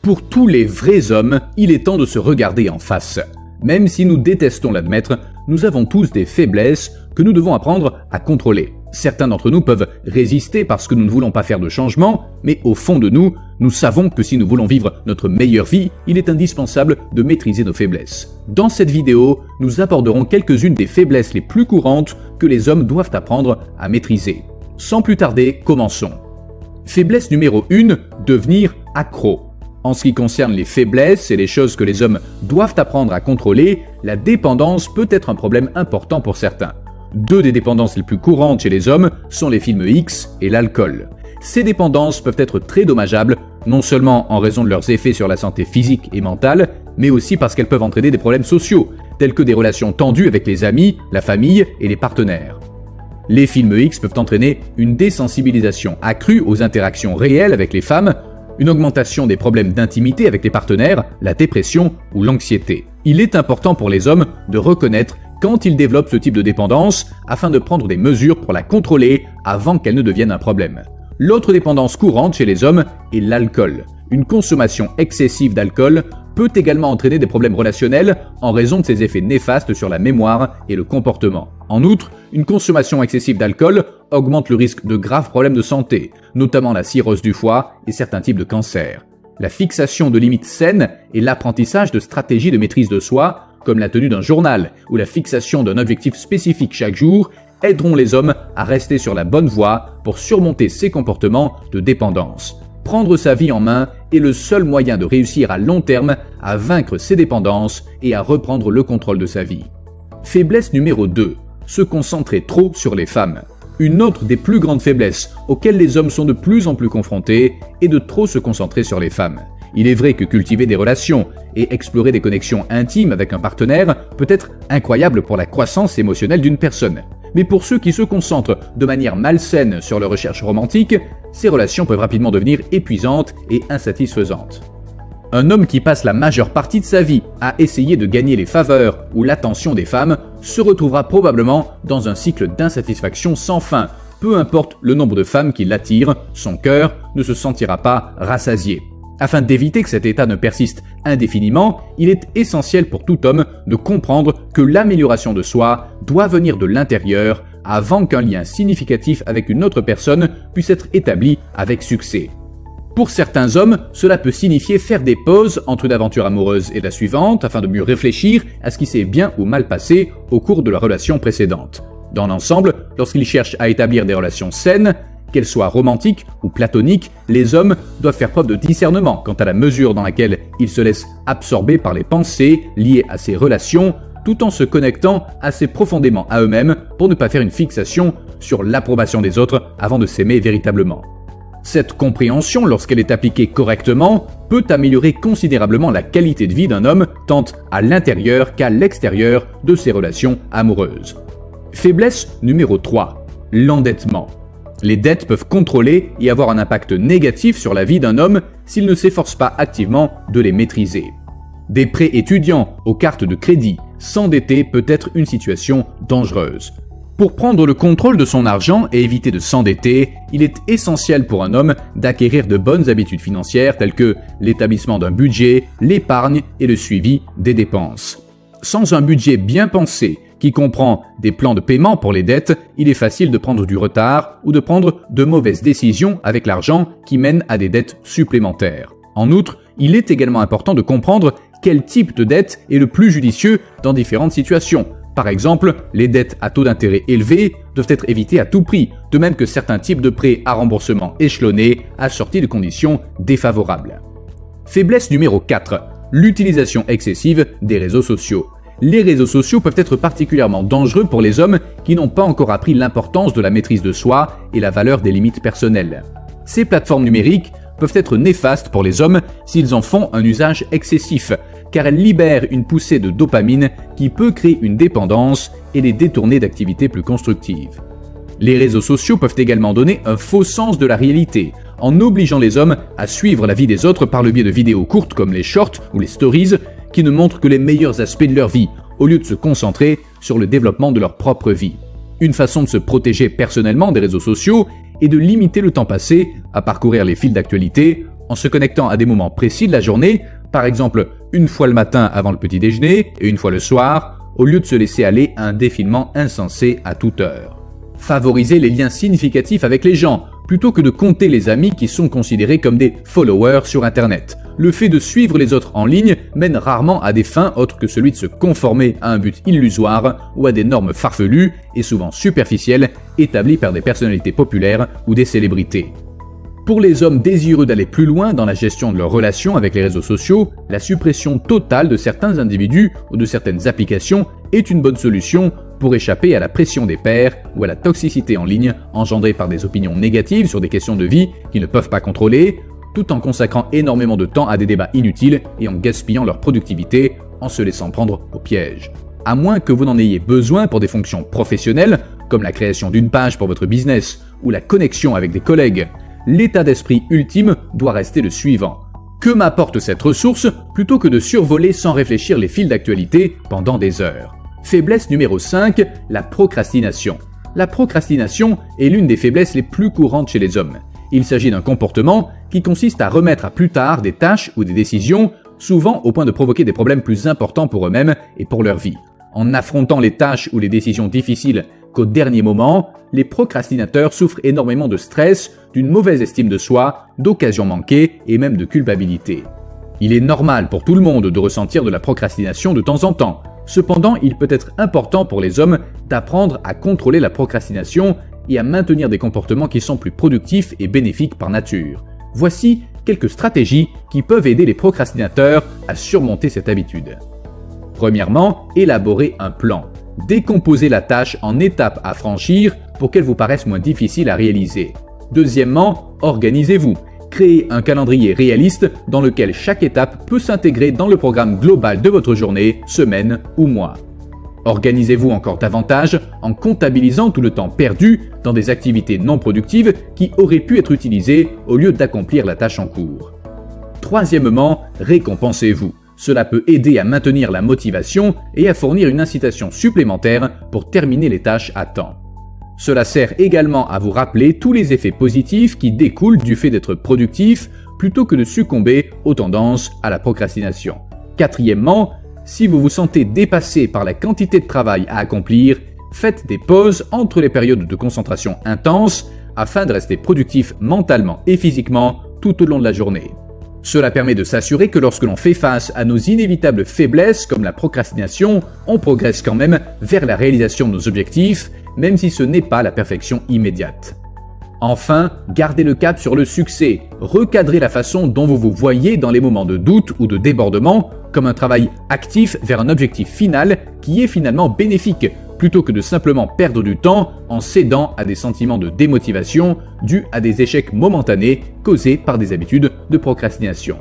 Pour tous les vrais hommes, il est temps de se regarder en face. Même si nous détestons l'admettre, nous avons tous des faiblesses que nous devons apprendre à contrôler. Certains d'entre nous peuvent résister parce que nous ne voulons pas faire de changement, mais au fond de nous, nous savons que si nous voulons vivre notre meilleure vie, il est indispensable de maîtriser nos faiblesses. Dans cette vidéo, nous aborderons quelques-unes des faiblesses les plus courantes que les hommes doivent apprendre à maîtriser. Sans plus tarder, commençons. Faiblesse numéro 1, devenir accro. En ce qui concerne les faiblesses et les choses que les hommes doivent apprendre à contrôler, la dépendance peut être un problème important pour certains. Deux des dépendances les plus courantes chez les hommes sont les films X et l'alcool. Ces dépendances peuvent être très dommageables, non seulement en raison de leurs effets sur la santé physique et mentale, mais aussi parce qu'elles peuvent entraîner des problèmes sociaux, tels que des relations tendues avec les amis, la famille et les partenaires. Les films X peuvent entraîner une désensibilisation accrue aux interactions réelles avec les femmes, une augmentation des problèmes d'intimité avec les partenaires, la dépression ou l'anxiété. Il est important pour les hommes de reconnaître quand ils développent ce type de dépendance afin de prendre des mesures pour la contrôler avant qu'elle ne devienne un problème. L'autre dépendance courante chez les hommes est l'alcool. Une consommation excessive d'alcool peut également entraîner des problèmes relationnels en raison de ses effets néfastes sur la mémoire et le comportement. En outre, une consommation excessive d'alcool augmente le risque de graves problèmes de santé, notamment la cirrhose du foie et certains types de cancers. La fixation de limites saines et l'apprentissage de stratégies de maîtrise de soi, comme la tenue d'un journal ou la fixation d'un objectif spécifique chaque jour, aideront les hommes à rester sur la bonne voie pour surmonter ces comportements de dépendance. Prendre sa vie en main est le seul moyen de réussir à long terme à vaincre ses dépendances et à reprendre le contrôle de sa vie. Faiblesse numéro 2. Se concentrer trop sur les femmes. Une autre des plus grandes faiblesses auxquelles les hommes sont de plus en plus confrontés est de trop se concentrer sur les femmes. Il est vrai que cultiver des relations et explorer des connexions intimes avec un partenaire peut être incroyable pour la croissance émotionnelle d'une personne. Mais pour ceux qui se concentrent de manière malsaine sur leur recherche romantique, ces relations peuvent rapidement devenir épuisantes et insatisfaisantes. Un homme qui passe la majeure partie de sa vie à essayer de gagner les faveurs ou l'attention des femmes se retrouvera probablement dans un cycle d'insatisfaction sans fin. Peu importe le nombre de femmes qui l'attirent, son cœur ne se sentira pas rassasié. Afin d'éviter que cet état ne persiste indéfiniment, il est essentiel pour tout homme de comprendre que l'amélioration de soi doit venir de l'intérieur avant qu'un lien significatif avec une autre personne puisse être établi avec succès. Pour certains hommes, cela peut signifier faire des pauses entre une aventure amoureuse et la suivante afin de mieux réfléchir à ce qui s'est bien ou mal passé au cours de la relation précédente. Dans l'ensemble, lorsqu'ils cherchent à établir des relations saines, qu'elles soient romantiques ou platoniques, les hommes doivent faire preuve de discernement quant à la mesure dans laquelle ils se laissent absorber par les pensées liées à ces relations, tout en se connectant assez profondément à eux-mêmes pour ne pas faire une fixation sur l'approbation des autres avant de s'aimer véritablement. Cette compréhension, lorsqu'elle est appliquée correctement, peut améliorer considérablement la qualité de vie d'un homme tant à l'intérieur qu'à l'extérieur de ses relations amoureuses. Faiblesse numéro 3. L'endettement. Les dettes peuvent contrôler et avoir un impact négatif sur la vie d'un homme s'il ne s'efforce pas activement de les maîtriser. Des prêts étudiants aux cartes de crédit, s'endetter peut être une situation dangereuse. Pour prendre le contrôle de son argent et éviter de s'endetter, il est essentiel pour un homme d'acquérir de bonnes habitudes financières telles que l'établissement d'un budget, l'épargne et le suivi des dépenses. Sans un budget bien pensé, qui comprend des plans de paiement pour les dettes, il est facile de prendre du retard ou de prendre de mauvaises décisions avec l'argent qui mènent à des dettes supplémentaires. En outre, il est également important de comprendre quel type de dette est le plus judicieux dans différentes situations. Par exemple, les dettes à taux d'intérêt élevés doivent être évitées à tout prix, de même que certains types de prêts à remboursement échelonnés assortis de conditions défavorables. Faiblesse numéro 4. L'utilisation excessive des réseaux sociaux. Les réseaux sociaux peuvent être particulièrement dangereux pour les hommes qui n'ont pas encore appris l'importance de la maîtrise de soi et la valeur des limites personnelles. Ces plateformes numériques peuvent être néfastes pour les hommes s'ils en font un usage excessif, car elles libèrent une poussée de dopamine qui peut créer une dépendance et les détourner d'activités plus constructives. Les réseaux sociaux peuvent également donner un faux sens de la réalité, en obligeant les hommes à suivre la vie des autres par le biais de vidéos courtes comme les shorts ou les stories, qui ne montrent que les meilleurs aspects de leur vie, au lieu de se concentrer sur le développement de leur propre vie. Une façon de se protéger personnellement des réseaux sociaux est de limiter le temps passé à parcourir les fils d'actualité en se connectant à des moments précis de la journée, par exemple une fois le matin avant le petit déjeuner et une fois le soir, au lieu de se laisser aller à un défilement insensé à toute heure. Favorisez les liens significatifs avec les gens, plutôt que de compter les amis qui sont considérés comme des followers sur Internet. Le fait de suivre les autres en ligne mène rarement à des fins autres que celui de se conformer à un but illusoire ou à des normes farfelues et souvent superficielles établies par des personnalités populaires ou des célébrités. Pour les hommes désireux d'aller plus loin dans la gestion de leurs relations avec les réseaux sociaux, la suppression totale de certains individus ou de certaines applications est une bonne solution pour échapper à la pression des pairs ou à la toxicité en ligne engendrée par des opinions négatives sur des questions de vie qu'ils ne peuvent pas contrôler, tout en consacrant énormément de temps à des débats inutiles et en gaspillant leur productivité en se laissant prendre au piège. À moins que vous n'en ayez besoin pour des fonctions professionnelles, comme la création d'une page pour votre business ou la connexion avec des collègues, l'état d'esprit ultime doit rester le suivant. Que m'apporte cette ressource plutôt que de survoler sans réfléchir les fils d'actualité pendant des heures? Faiblesse numéro 5, la procrastination. La procrastination est l'une des faiblesses les plus courantes chez les hommes. Il s'agit d'un comportement qui consiste à remettre à plus tard des tâches ou des décisions, souvent au point de provoquer des problèmes plus importants pour eux-mêmes et pour leur vie. En affrontant les tâches ou les décisions difficiles qu'au dernier moment, les procrastinateurs souffrent énormément de stress, d'une mauvaise estime de soi, d'occasions manquées et même de culpabilité. Il est normal pour tout le monde de ressentir de la procrastination de temps en temps. Cependant, il peut être important pour les hommes d'apprendre à contrôler la procrastination et à maintenir des comportements qui sont plus productifs et bénéfiques par nature. Voici quelques stratégies qui peuvent aider les procrastinateurs à surmonter cette habitude. Premièrement, élaborer un plan. Décomposez la tâche en étapes à franchir pour qu'elle vous paraisse moins difficile à réaliser. Deuxièmement, organisez-vous. Créez un calendrier réaliste dans lequel chaque étape peut s'intégrer dans le programme global de votre journée, semaine ou mois. Organisez-vous encore davantage en comptabilisant tout le temps perdu dans des activités non productives qui auraient pu être utilisées au lieu d'accomplir la tâche en cours. Troisièmement, récompensez-vous. Cela peut aider à maintenir la motivation et à fournir une incitation supplémentaire pour terminer les tâches à temps. Cela sert également à vous rappeler tous les effets positifs qui découlent du fait d'être productif plutôt que de succomber aux tendances à la procrastination. Quatrièmement, si vous vous sentez dépassé par la quantité de travail à accomplir, faites des pauses entre les périodes de concentration intense afin de rester productif mentalement et physiquement tout au long de la journée. Cela permet de s'assurer que lorsque l'on fait face à nos inévitables faiblesses comme la procrastination, on progresse quand même vers la réalisation de nos objectifs, même si ce n'est pas la perfection immédiate. Enfin, gardez le cap sur le succès. Recadrez la façon dont vous vous voyez dans les moments de doute ou de débordement comme un travail actif vers un objectif final qui est finalement bénéfique, plutôt que de simplement perdre du temps en cédant à des sentiments de démotivation dus à des échecs momentanés causés par des habitudes de procrastination.